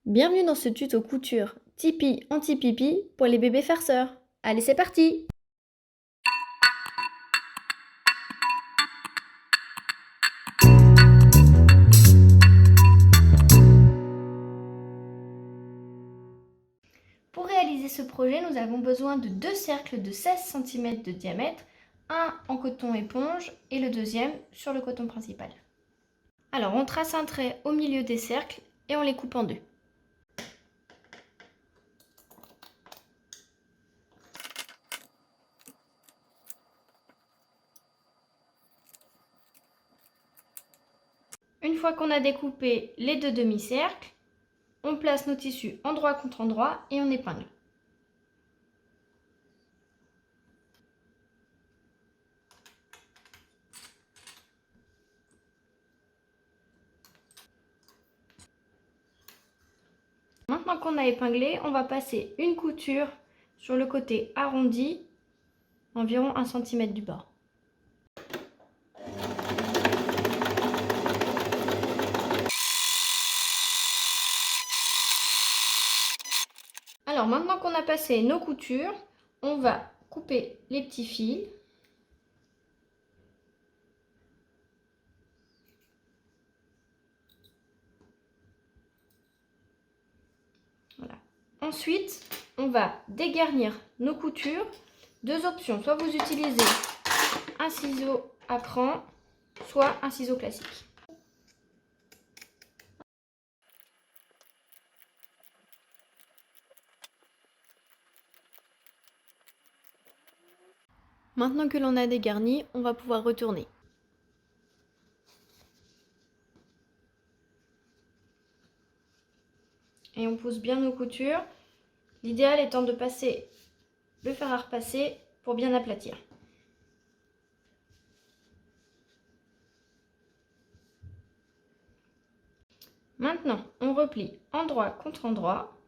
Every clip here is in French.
Bienvenue dans ce tuto couture Tipeee anti-pipi pour les bébés farceurs. Allez, c'est parti! Pour réaliser ce projet, nous avons besoin de deux cercles de 16 cm de diamètre, un en coton éponge et le deuxième sur le coton principal. Alors, on trace un trait au milieu des cercles et on les coupe en deux. Une fois qu'on a découpé les deux demi-cercles, on place nos tissus endroit contre endroit et on épingle. Maintenant qu'on a épinglé, on va passer une couture sur le côté arrondi, environ 1 cm du bord. Alors maintenant qu'on a passé nos coutures, on va couper les petits fils. Voilà. Ensuite, on va dégarnir nos coutures. Deux options, soit vous utilisez un ciseau à cran, soit un ciseau classique. Maintenant que l'on a dégarni, on va pouvoir retourner. Et on pousse bien nos coutures. L'idéal étant de passer le fer à repasser pour bien aplatir. Maintenant, on replie endroit contre endroit.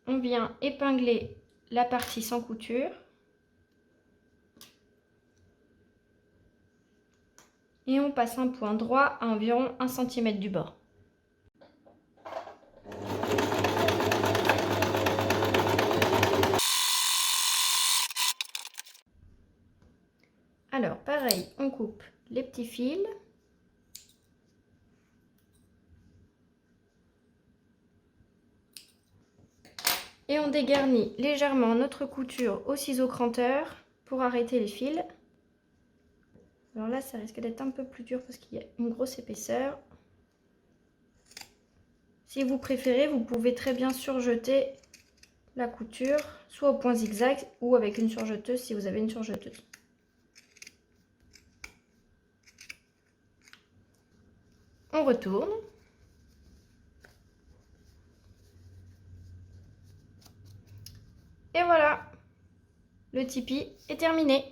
On vient épingler la partie sans couture. Et on passe un point droit à environ 1 cm du bord. Alors, pareil, on coupe les petits fils. Et on dégarnit légèrement notre couture au ciseau cranteur pour arrêter les fils. Alors là, ça risque d'être un peu plus dur parce qu'il y a une grosse épaisseur. Si vous préférez, vous pouvez très bien surjeter la couture, soit au point zigzag ou avec une surjeteuse si vous avez une surjeteuse. On retourne. Et voilà, le Tipeee est terminé.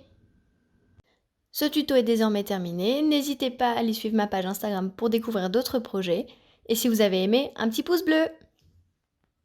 Ce tuto est désormais terminé. N'hésitez pas à aller suivre ma page Instagram pour découvrir d'autres projets. Et si vous avez aimé, un petit pouce bleu!